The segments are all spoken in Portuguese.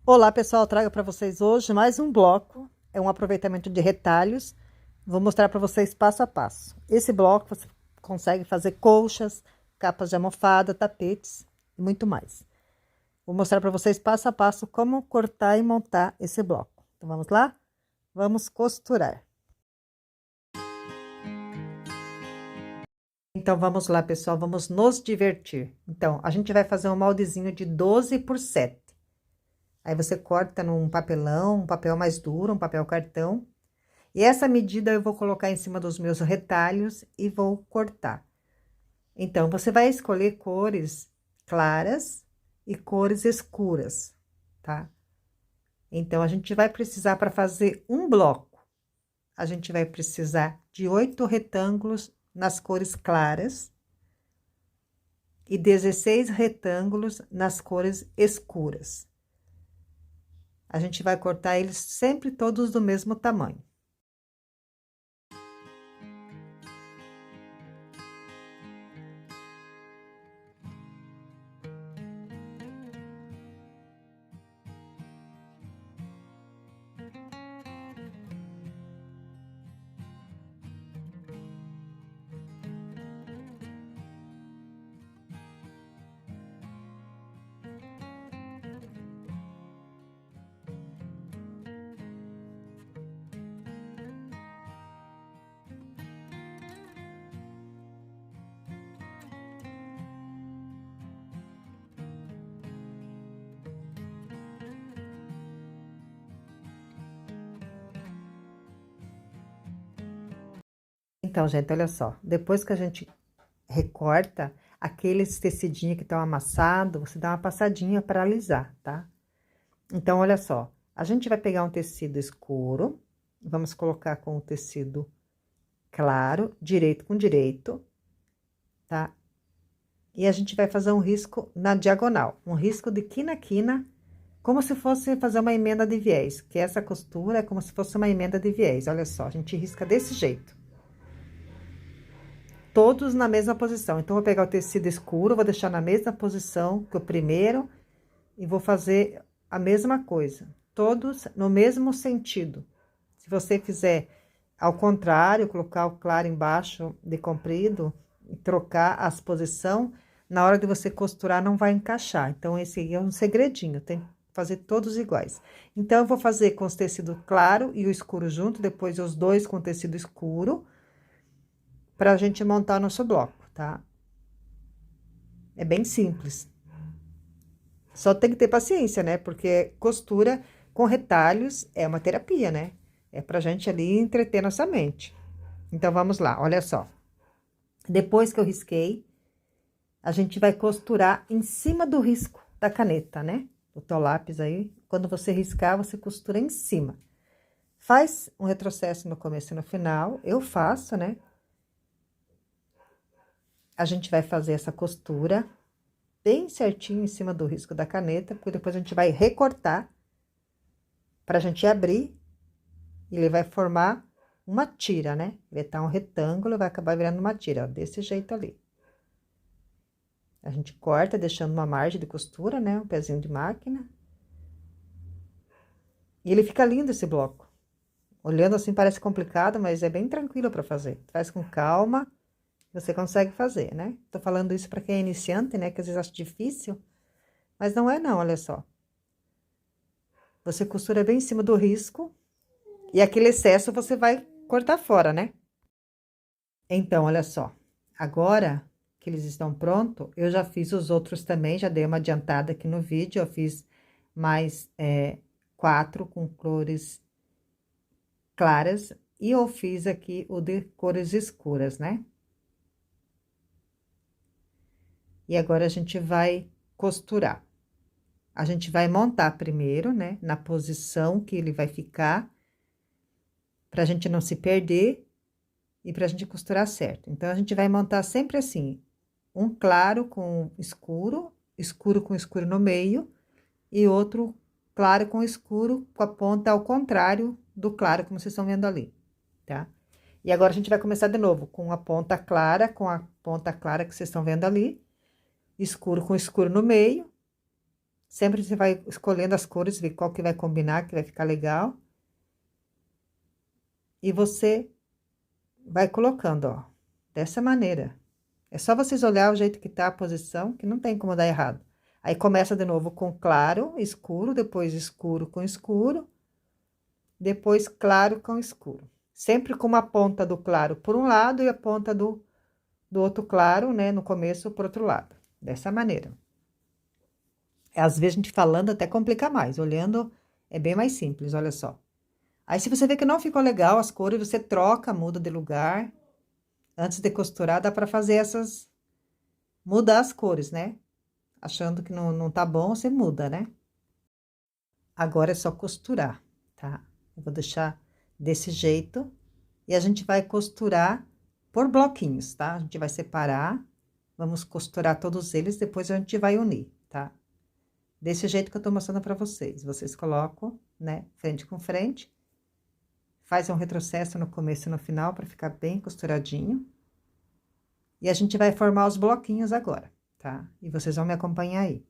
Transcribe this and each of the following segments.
Olá pessoal, trago para vocês hoje mais um bloco, é um aproveitamento de retalhos. Vou mostrar para vocês passo a passo. Esse bloco você consegue fazer colchas, capas de almofada, tapetes e muito mais. Vou mostrar para vocês passo a passo como cortar e montar esse bloco. Então vamos lá? Vamos costurar. Então vamos lá pessoal, vamos nos divertir. Então a gente vai fazer um moldezinho de 12 por 7. Aí você corta num papelão, um papel mais duro, um papel cartão. E essa medida eu vou colocar em cima dos meus retalhos e vou cortar. Então, você vai escolher cores claras e cores escuras, tá? Então, a gente vai precisar, para fazer um bloco, a gente vai precisar de 8 retângulos nas cores claras e 16 retângulos nas cores escuras. A gente vai cortar eles sempre todos do mesmo tamanho. Então, gente, olha só, depois que a gente recorta, aqueles tecidinhos que estão amassados, você dá uma passadinha para alisar, tá? Então, olha só, a gente vai pegar um tecido escuro, vamos colocar com o tecido claro, direito com direito, tá? E a gente vai fazer um risco na diagonal, um risco de quina a quina, como se fosse fazer uma emenda de viés, que essa costura é como se fosse uma emenda de viés, olha só, a gente risca desse jeito. Todos na mesma posição. Então, vou pegar o tecido escuro, vou deixar na mesma posição que o primeiro e vou fazer a mesma coisa. Todos no mesmo sentido. Se você fizer ao contrário, colocar o claro embaixo de comprido e trocar as posições, na hora de você costurar não vai encaixar. Então, esse aí é um segredinho, tem que fazer todos iguais. Então, eu vou fazer com os tecidos claro e o escuro junto, depois os dois com tecido escuro, pra gente montar nosso bloco, tá? É bem simples. Só tem que ter paciência, né? Porque costura com retalhos é uma terapia, né? É pra gente ali entreter nossa mente. Então, vamos lá, olha só. Depois que eu risquei, a gente vai costurar em cima do risco da caneta, né? O teu lápis aí, quando você riscar, você costura em cima. Faz um retrocesso no começo e no final, eu faço, né? A gente vai fazer essa costura bem certinho em cima do risco da caneta, porque depois a gente vai recortar pra gente abrir e ele vai formar uma tira, né? Ele tá um retângulo, vai acabar virando uma tira, ó, desse jeito ali. A gente corta, deixando uma margem de costura, né? Um pezinho de máquina. E ele fica lindo esse bloco. Olhando assim parece complicado, mas é bem tranquilo para fazer. Faz com calma, você consegue fazer, né? Tô falando isso para quem é iniciante, né? Que às vezes acha difícil, mas não é não, olha só. Você costura bem em cima do risco e aquele excesso você vai cortar fora, né? Então, olha só. Agora que eles estão prontos, eu já fiz os outros também, já dei uma adiantada aqui no vídeo, eu fiz mais 4 com cores claras e eu fiz aqui o de cores escuras, né? E agora a gente vai costurar. A gente vai montar primeiro, né, na posição que ele vai ficar, pra gente não se perder e pra gente costurar certo. Então, a gente vai montar sempre assim, um claro com escuro, escuro com escuro no meio, e outro claro com escuro, com a ponta ao contrário do claro, como vocês estão vendo ali, tá? E agora, a gente vai começar de novo, com a ponta clara, com a ponta clara que vocês estão vendo ali, escuro com escuro no meio, Sempre você vai escolhendo as cores, ver qual que vai combinar, que vai ficar legal. E você vai colocando, ó, dessa maneira. É só vocês olhar o jeito que tá a posição, que não tem como dar errado. Aí, começa de novo com claro, escuro, depois escuro com escuro, depois claro com escuro. Sempre com uma ponta do claro por um lado e a ponta do outro claro, né, no começo, por outro lado. Dessa maneira. Às vezes, a gente falando até complica mais, olhando é bem mais simples, olha só. Aí, se você vê que não ficou legal as cores, você troca, muda de lugar. Antes de costurar, dá pra fazer essas... mudar as cores, né? Achando que não tá bom, você muda, né? Agora é só costurar, tá? Eu vou deixar desse jeito. E a gente vai costurar por bloquinhos, tá? A gente vai separar, vamos costurar todos eles, depois a gente vai unir, tá? Desse jeito que eu tô mostrando pra vocês. Vocês colocam, né, frente com frente. Faz um retrocesso no começo e no final, pra ficar bem costuradinho. E a gente vai formar os bloquinhos agora, tá? E vocês vão me acompanhar aí.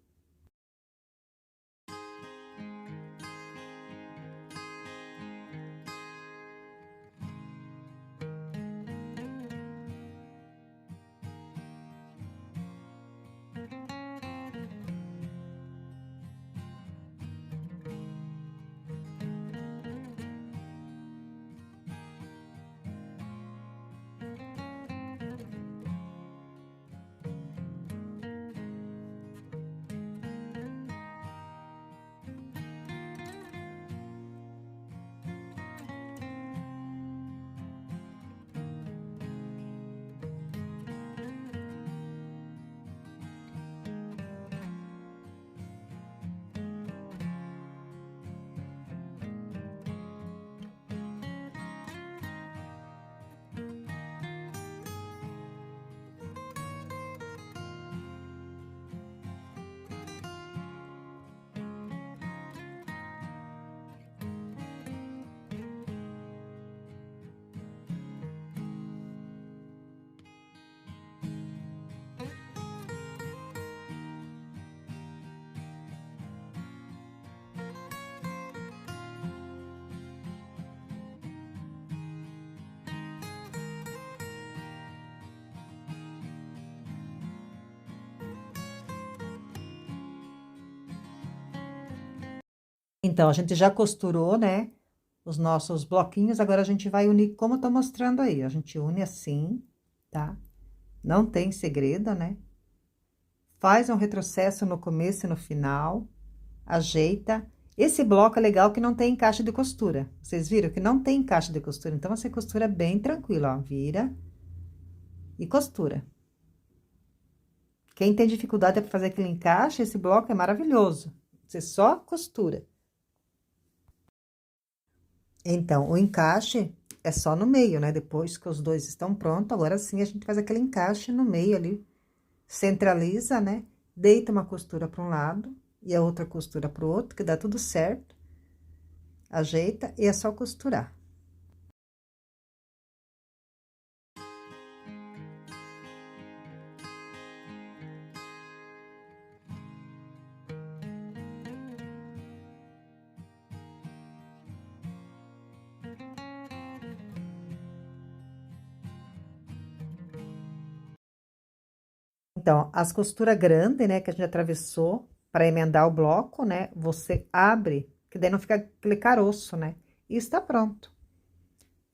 Então, a gente já costurou, né, os nossos bloquinhos, agora a gente vai unir como eu tô mostrando aí. A gente une assim, tá? Não tem segredo, né? Faz um retrocesso no começo e no final, ajeita. Esse bloco é legal que não tem encaixe de costura. Vocês viram que não tem encaixe de costura, então você costura bem tranquilo, ó. Vira e costura. Quem tem dificuldade para fazer aquele encaixe, esse bloco é maravilhoso. Você só costura. Então, o encaixe é só no meio, né? Depois que os dois estão prontos, agora sim a gente faz aquele encaixe no meio ali, centraliza, né? Deita uma costura para um lado e a outra costura para o outro, que dá tudo certo. Ajeita e é só costurar. Então, as costuras grandes, né, que a gente atravessou para emendar o bloco, né, você abre, que daí não fica aquele caroço, né, e está pronto.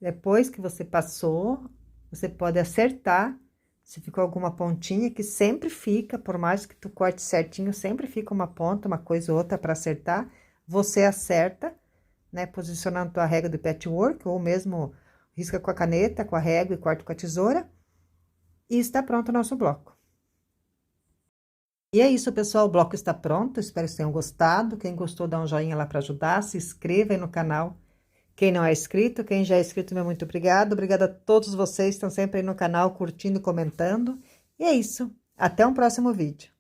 Depois que você passou, você pode acertar, se ficou alguma pontinha, que sempre fica, por mais que tu corte certinho, sempre fica uma ponta, uma coisa ou outra para acertar, você acerta, né, posicionando tua régua de patchwork, ou mesmo risca com a caneta, com a régua e corta com a tesoura, e está pronto o nosso bloco. E é isso, pessoal, o bloco está pronto, espero que tenham gostado. Quem gostou, dá um joinha lá para ajudar, se inscreva aí no canal. Quem não é inscrito, quem já é inscrito, meu muito obrigado. Obrigada a todos vocês que estão sempre aí no canal, curtindo, comentando. E é isso, até um próximo vídeo.